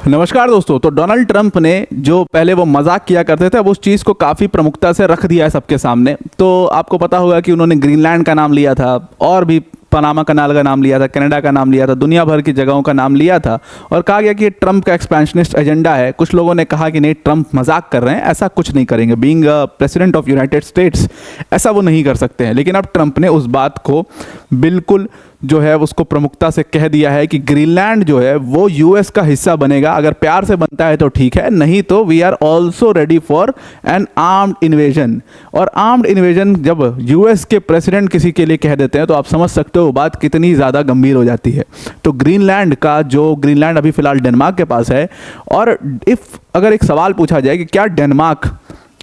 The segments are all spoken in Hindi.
नमस्कार दोस्तों। तो डोनाल्ड ट्रंप ने जो पहले वो मजाक किया करते थे, अब उस चीज़ को काफ़ी प्रमुखता से रख दिया है सबके सामने। तो आपको पता होगा कि उन्होंने ग्रीनलैंड का नाम लिया था, और भी पनामा कनाल का नाम लिया था, कनाडा का नाम लिया था, दुनिया भर की जगहों का नाम लिया था, और कहा गया कि ये ट्रंप का एक्सपेंशनिस्ट एजेंडा है। कुछ लोगों ने कहा कि नहीं, ट्रंप मजाक कर रहे हैं, ऐसा कुछ नहीं करेंगे, being president of United states ऐसा वो नहीं कर सकते हैं। लेकिन अब ट्रंप ने उस बात को बिल्कुल जो है उसको प्रमुखता से कह दिया है कि ग्रीनलैंड जो है वो यूएस का हिस्सा बनेगा। अगर प्यार से बनता है तो ठीक है, नहीं तो we are also ready for an armed invasion. और आर्म्ड इन्वेजन जब यूएस के प्रेसिडेंट किसी के लिए कह देते हैं तो आप समझ सकते हो वो बात कितनी ज़्यादा गंभीर हो जाती है। तो ग्रीनलैंड अभी फिलहाल डेनमार्क के पास है, और अगर एक सवाल पूछा जाए कि क्या डेनमार्क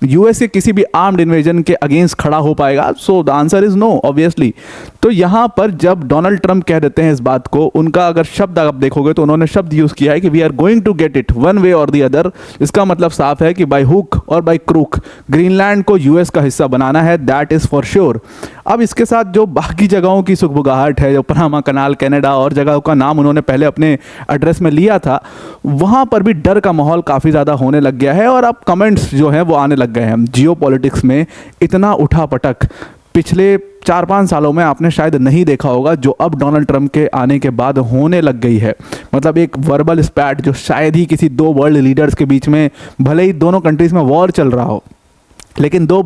यूएस के किसी भी आर्म्ड इन्वेजन के अगेंस्ट खड़ा हो पाएगा, so the answer is no, obviously. तो यहाँ पर जब डोनाल्ड ट्रंप कह देते हैं इस बात को, उनका अगर शब्द आप देखोगे तो उन्होंने शब्द यूज किया है कि we are going to get it one way और द अदर। इसका मतलब साफ है कि बाय हुक और बाय क्रूक ग्रीनलैंड को यूएस का हिस्सा बनाना है, दैट इज फॉर श्योर। अब इसके साथ जो बाकी जगहों की सुखबुगाहट है, जो पनामा कनाल, कनाडा और जगहों का नाम उन्होंने पहले अपने एड्रेस में लिया था, वहाँ पर भी डर का माहौल काफ़ी ज़्यादा होने लग गया है। और अब कमेंट्स जो हैं वो आने लग गए हैं। जियो पॉलिटिक्स में इतना उठापटक पिछले 4-5 सालों में आपने शायद नहीं देखा होगा जो अब डोनाल्ड ट्रंप के आने के बाद होने लग गई है। मतलब एक वर्बल स्पैट जो शायद ही किसी दो वर्ल्ड लीडर्स के बीच में, भले ही दोनों कंट्रीज में वॉर चल रहा हो, लेकिन दो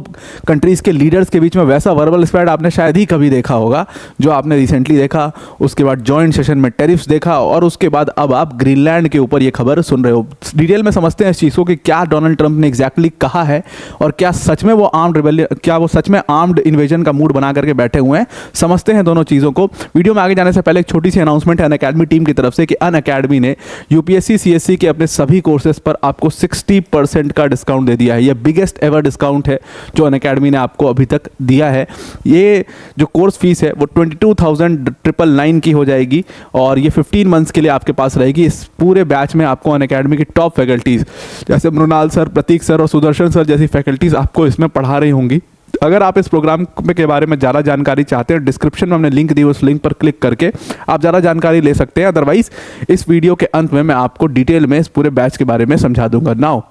कंट्रीज़ के लीडर्स के बीच में वैसा वर्बल स्पैट आपने शायद ही कभी देखा होगा जो आपने रिसेंटली देखा। उसके बाद जॉइंट सेशन में टैरिफ्स देखा, और उसके बाद अब आप ग्रीनलैंड के ऊपर ये खबर सुन रहे हो। डिटेल में समझते हैं इस चीज़ को कि क्या डोनाल्ड ट्रंप ने एग्जैक्टली कहा है, और क्या सच में वो सच में आर्म्ड इन्वेजन का मूड बना करके बैठे हुए हैं। समझते हैं दोनों चीज़ों को। वीडियो में आगे जाने से पहले एक छोटी सी अनाउंसमेंट है अनअकैडमी टीम की तरफ से कि अनअकैडमी ने यूपीएससी सीएससी के अपने सभी कोर्सेज पर आपको 60% का डिस्काउंट दे दिया है। यह बिगेस्ट एवर डिस्काउंट है जो अनअकैडमी ने आपको अभी तक दिया है। ये जो कोर्स फीस है वो 22,999 की हो जाएगी, और ये 15 मंथ्स के लिए आपके पास रहेगी। इस पूरे बैच में आपको अनअकैडमी की टॉप फैकल्टीज़ जैसे मृणाल सर, प्रतीक सर और सुदर्शन सर जैसी फैकल्टीज़ आपको इसमें पढ़ा रही होंगी। अगर आप इस प्रोग्राम के बारे में ज़्यादा जानकारी चाहते हैं, डिस्क्रिप्शन में हमने लिंक दी, उस लिंक पर क्लिक करके आप ज़्यादा जानकारी ले सकते हैं। अदरवाइज इस वीडियो के अंत में मैं आपको डिटेल में इस पूरे बैच के बारे में समझा दूंगा। Now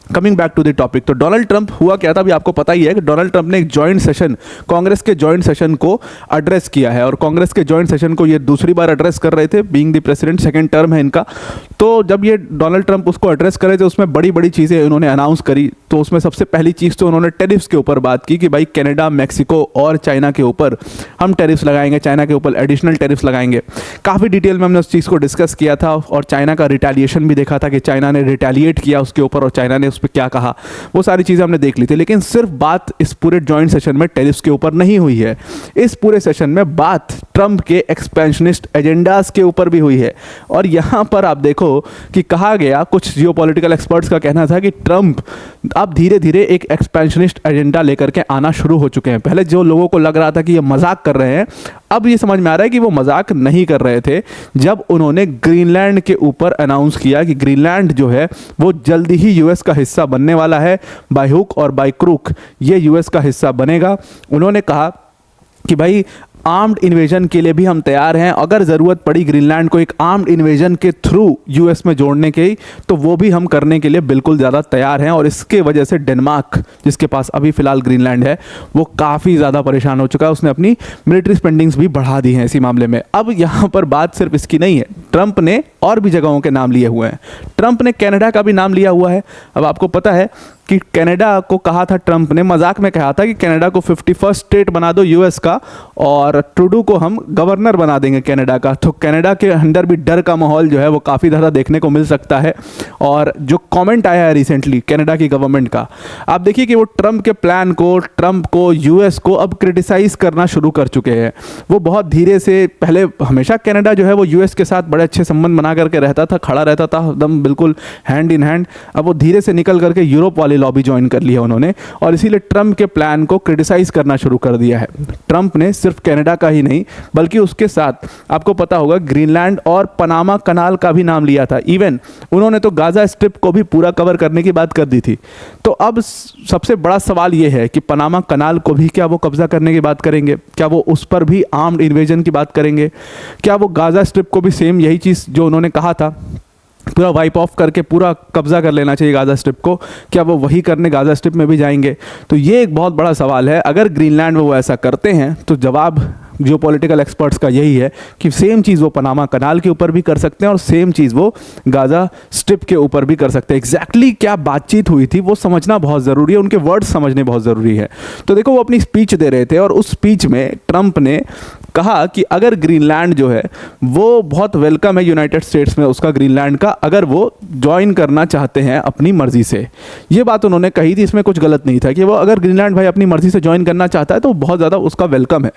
coming back to the topic, तो डोनाल्ड ट्रंप हुआ क्या था, अभी आपको पता ही है कि डोनाल्ड ट्रंप ने एक जॉइंट सेशन, कांग्रेस के जॉइंट सेशन को एड्रेस किया है। और कांग्रेस के जॉइंट सेशन को ये दूसरी बार एड्रेस कर रहे थे, being the president, second term है इनका। तो जब ये डोनाल्ड ट्रंप उसको एड्रेस कर रहे थे, उसमें बड़ी बड़ी चीज़ें उन्होंने अनाउंस करी। तो उसमें सबसे पहली चीज़ तो उन्होंने टैरिफ्स के ऊपर बात की कि भाई कनाडा, मैक्सिको और चाइना के ऊपर हम टैरिफ्स लगाएंगे, चाइना के ऊपर एडिशनल टैरिफ्स लगाएंगे। काफ़ी डिटेल में हमने उस चीज़ को डिस्कस किया था, और चाइना का रिटेलिएशन भी देखा था कि चाइना ने रिटेलिएट किया उसके ऊपर, और चाइना ने उस पर क्या कहा, वो सारी चीज़ें हमने देख ली थी। लेकिन सिर्फ बात इस पूरे जॉइंट सेशन में टैरिफ्स के ऊपर नहीं हुई है। इस पूरे सेशन में बात ट्रंप के एक्सपेंशनिस्ट एजेंडास के ऊपर भी हुई है। और यहाँ पर आप देखो कि कहा गया, कुछ जियोपॉलिटिकल एक्सपर्ट्स का कहना था कि ट्रंप अब धीरे धीरे एक एक्सपेंशनिस्ट एजेंडा लेकर के आना शुरू हो चुके हैं। पहले जो लोगों को लग रहा था कि ये मजाक कर रहे हैं, अब ये समझ में आ रहा है कि वो मजाक नहीं कर रहे थे जब उन्होंने ग्रीनलैंड के ऊपर अनाउंस किया कि ग्रीनलैंड जो है वो जल्दी ही यूएस का हिस्सा बनने वाला है। बाय हुक और बाय क्रूक ये यूएस का हिस्सा बनेगा। उन्होंने कहा कि भाई आर्म्ड इन्वेजन के लिए भी हम तैयार हैं, अगर ज़रूरत पड़ी ग्रीनलैंड को एक आर्म्ड इन्वेजन के थ्रू यूएस में जोड़ने की, तो वो भी हम करने के लिए बिल्कुल ज़्यादा तैयार हैं। और इसके वजह से डेनमार्क, जिसके पास अभी फ़िलहाल ग्रीनलैंड है, वो काफ़ी ज़्यादा परेशान हो चुका है। उसने अपनी मिलिट्री स्पेंडिंग्स भी बढ़ा दी हैं इसी मामले में। अब यहाँ पर बात सिर्फ इसकी नहीं है, ट्रंप ने और भी जगहों के नाम लिए हुए हैं। ट्रंप ने कनाडा का भी नाम लिया हुआ है। अब आपको पता है कि कनाडा को कहा था, ट्रंप ने मजाक में कहा था कि कनाडा को 51st स्टेट बना दो यूएस का, और ट्रूडो को हम गवर्नर बना देंगे कनाडा का। तो कनाडा के अंदर भी डर का माहौल जो है वो काफ़ी ज़्यादा देखने को मिल सकता है। और जो कमेंट आया है रिसेंटली कनाडा की गवर्नमेंट का, आप देखिए कि वो ट्रंप के प्लान को, ट्रंप को, यूएस को अब क्रिटिसाइज करना शुरू कर चुके हैं। वो बहुत धीरे से, पहले हमेशा कनाडा जो है वो यूएस के साथ बड़े अच्छे संबंध बना करके रहता था, खड़ा रहता था एकदम बिल्कुल हैंड इन हैंड। अब वो धीरे से निकल करके यूरोप वाली लॉबी ज्वाइन कर ली है उन्होंने, और इसीलिए ट्रंप के प्लान को क्रिटिसाइज करना शुरू कर दिया है। ट्रंप ने सिर्फ कनाडा का ही नहीं, बल्कि उसके साथ आपको पता होगा ग्रीनलैंड और पनामा कनाल का भी नाम लिया था। इवन उन्होंने तो गाजा स्ट्रिप को भी पूरा कवर करने की बात कर दी थी। तो अब सबसे बड़ा सवाल यह है कि पनामा कनाल को भी क्या वो कब्जा करने की बात करेंगे, क्या वो उस पर भी आर्म्ड इन्वेजन की बात करेंगे, क्या वो गाजा स्ट्रिप को भी सेम यही चीज़ जो उन्होंने कहा था पूरा वाइप ऑफ करके पूरा कब्जा कर लेना चाहिए गाज़ा स्ट्रिप को। क्या वो वही करने गाज़ा स्ट्रिप में भी जाएंगे? तो ये एक बहुत बड़ा सवाल है। अगर ग्रीनलैंड में वो ऐसा करते हैं तो जवाब जियोपॉलिटिकल एक्सपर्ट्स का यही है कि सेम चीज़ वो पनामा कनाल के ऊपर भी कर सकते हैं और सेम चीज़ वो गाज़ा स्ट्रिप के ऊपर भी कर सकते हैं। एग्जैक्टली क्या बातचीत हुई थी वो समझना बहुत ज़रूरी है, उनके वर्ड्स समझने बहुत ज़रूरी है। तो देखो, वो अपनी स्पीच दे रहे थे और उस स्पीच में ट्रंप ने कहा कि अगर ग्रीनलैंड जो है वो बहुत वेलकम है यूनाइटेड स्टेट्स में उसका, ग्रीनलैंड का, अगर वो ज्वाइन करना चाहते हैं अपनी मर्जी से। ये बात उन्होंने कही थी, इसमें कुछ गलत नहीं था कि वो अगर ग्रीनलैंड भाई अपनी मर्जी से ज्वाइन करना चाहता है तो बहुत ज़्यादा उसका वेलकम है।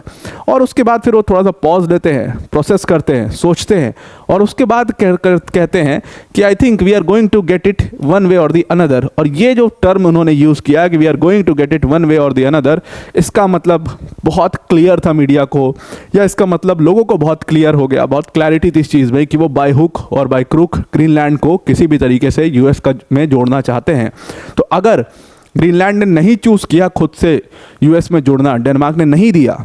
और उसके बाद फिर वो थोड़ा सा पॉज लेते हैं, प्रोसेस करते हैं, सोचते हैं और उसके बाद कहते हैं कि I think we are going to get it one way और दी अनदर। और ये जो टर्म उन्होंने यूज़ किया कि we are going to get it one way और दी अनदर, इसका मतलब बहुत क्लियर था मीडिया को, या इसका मतलब लोगों को बहुत क्लियर हो गया, बहुत क्लैरिटी थी इस चीज़ में कि वो बाय हुक और बाय क्रूक ग्रीनलैंड को किसी भी तरीके से यूएस का में जोड़ना चाहते हैं। तो अगर ग्रीनलैंड ने नहीं चूज़ किया खुद से यूएस में जुड़ना, डेनमार्क ने नहीं दिया,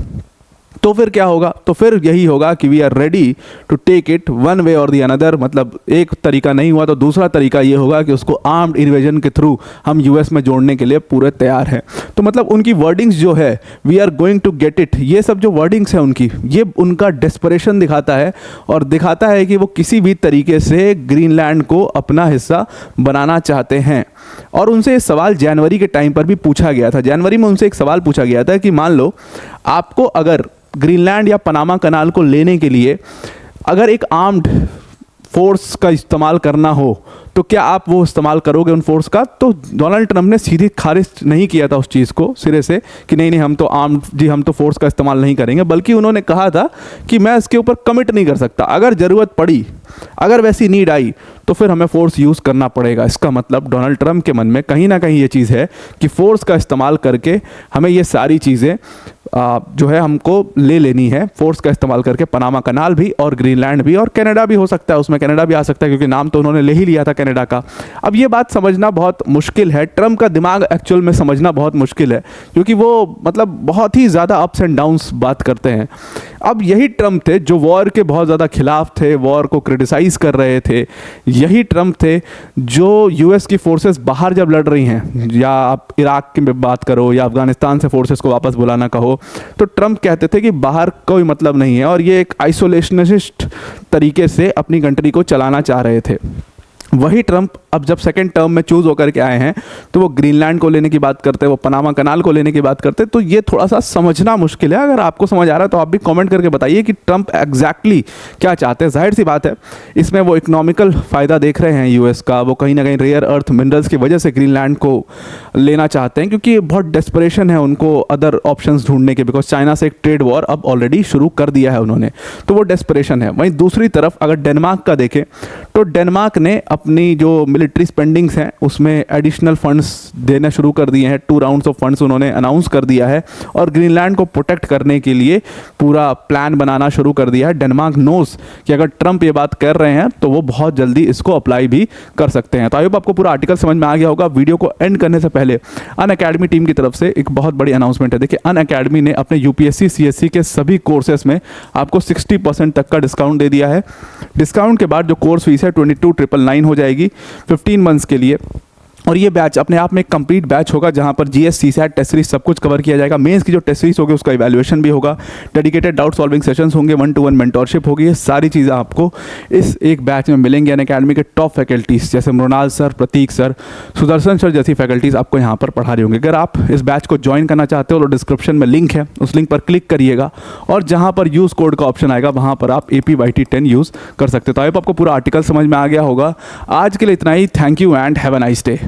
तो फिर क्या होगा? तो फिर यही होगा कि we are ready to take it one way और दी अनदर। मतलब एक तरीका नहीं हुआ तो दूसरा तरीका ये होगा कि उसको आर्म्ड इन्वेजन के थ्रू हम यूएस में जोड़ने के लिए पूरे तैयार हैं। तो मतलब उनकी वर्डिंग्स जो है, we are going to get it, ये सब जो वर्डिंग्स है उनकी, ये उनका डेस्परेशन दिखाता है और दिखाता है कि वो किसी भी तरीके से ग्रीनलैंड को अपना हिस्सा बनाना चाहते हैं। और उनसे ये सवाल जनवरी के टाइम पर भी पूछा गया था। जनवरी में उनसे एक सवाल पूछा गया था कि मान लो आपको अगर ग्रीनलैंड या पनामा कनाल को लेने के लिए अगर एक आर्म्ड फोर्स का इस्तेमाल करना हो तो क्या आप वो इस्तेमाल करोगे उन फोर्स का? तो डोनाल्ड ट्रंप ने सीधी खारिज नहीं किया था उस चीज़ को सिरे से कि नहीं हम तो फोर्स का इस्तेमाल नहीं करेंगे, बल्कि उन्होंने कहा था कि मैं इसके ऊपर कमिट नहीं कर सकता, अगर ज़रूरत पड़ी, अगर वैसी नीड आई तो फिर हमें फोर्स यूज़ करना पड़ेगा। इसका मतलब डोनाल्ड ट्रंप के मन में कहीं ना कहीं ये चीज़ है कि फोर्स का इस्तेमाल करके हमें ये सारी चीज़ें जो है हमको ले लेनी है, फोर्स का इस्तेमाल करके पनामा कनाल भी और ग्रीनलैंड भी, और कनाडा भी हो सकता है, उसमें कनाडा भी आ सकता है क्योंकि नाम तो उन्होंने ले ही लिया था कनाडा का। अब ये बात समझना बहुत मुश्किल है, ट्रंप का दिमाग एक्चुअल में समझना बहुत मुश्किल है क्योंकि वो मतलब बहुत ही ज़्यादा अप्स एंड डाउन्स बात करते हैं। अब यही ट्रंप थे जो वॉर के बहुत ज़्यादा खिलाफ थे, वॉर को क्रिटिसाइज़ कर रहे थे, यही ट्रंप थे जो यूएस की फोर्सेस बाहर जब लड़ रही हैं, या आप इराक की बात करो या अफगानिस्तान से फोर्सेस को वापस बुलाना कहो, तो ट्रंप कहते थे कि बाहर कोई मतलब नहीं है और ये एक आइसोलेशनिस्ट तरीके से अपनी कंट्री को चलाना चाह रहे थे। वही ट्रंप अब जब सेकंड टर्म में चूज़ होकर के आए हैं तो वो ग्रीनलैंड को लेने की बात करते हैं, वो पनामा कनाल को लेने की बात करते हैं। तो ये थोड़ा सा समझना मुश्किल है। अगर आपको समझ आ रहा है तो आप भी कमेंट करके बताइए कि ट्रंप एग्जैक्टली क्या चाहते हैं। जाहिर सी बात है इसमें वो इकोनॉमिकल फ़ायदा देख रहे हैं यूएस का, वो कहीं ना कहीं रेयर अर्थ मिनरल्स की वजह से ग्रीनलैंड को लेना चाहते हैं क्योंकि बहुत डेस्परेशन है उनको अदर ऑप्शंस ढूंढने के, बिकॉज चाइना से एक ट्रेड वॉर अब ऑलरेडी शुरू कर दिया है उन्होंने, तो वो डेस्परेशन है। वहीं दूसरी तरफ अगर डेनमार्क का देखें तो डेनमार्क ने अपनी जो मिलिट्री स्पेंडिंग्स हैं उसमें एडिशनल फंड्स देना शुरू कर दिए हैं, 2 राउंड्स ऑफ फंड्स उन्होंने अनाउंस कर दिया है और ग्रीनलैंड को प्रोटेक्ट करने के लिए पूरा प्लान बनाना शुरू कर दिया है। डेनमार्क नोज कि अगर ट्रंप ये बात कर रहे हैं तो वो बहुत जल्दी इसको अप्लाई भी कर सकते हैं। तो आई होप आपको पूरा आर्टिकल समझ में आ गया होगा। वीडियो को एंड करने से पहले अनअकैडमी टीम की तरफ से एक बहुत बड़ी अनाउंसमेंट है। देखिए, अनअकैडमी ने अपने यूपीएससी सीएससी के सभी कोर्सेज में आपको 60% तक का डिस्काउंट दे दिया है। डिस्काउंट के बाद जो कोर्स फीस है 22,999 हो जाएगी 15 मंथ्स के लिए। और ये बैच अपने आप में एक कंप्लीट बैच होगा जहाँ पर जीएस सीसैट टेस्ट सीरीज सब कुछ कवर किया जाएगा। मेंस की जो टेस्ट सीरीज होगी उसका इवैल्यूएशन भी होगा, डेडिकेटेड डाउट सॉल्विंग सेशंस होंगे, 1-to-1 मेंटोरशिप होगी। ये सारी चीज़ें आपको इस एक बैच में मिलेंगी। अनअकैडमी के टॉप फैकल्टीज़ जैसे मृणाल सर, प्रतीक सर, सुदर्शन सर जैसी फैकल्टीज़ आपको यहाँ पर पढ़ा रही होंगी। अगर आप इस बैच को ज्वाइन करना चाहते हो तो डिस्क्रिप्शन में लिंक है, उस लिंक पर क्लिक करिएगा और जहाँ पर यूज़ कोड का ऑप्शन आएगा वहाँ पर आप APYT10 यूज़ कर सकते हो। तो आई होप आपको पूरा आर्टिकल समझ में आ गया होगा। आज के लिए इतना ही। Thank you and have a nice day.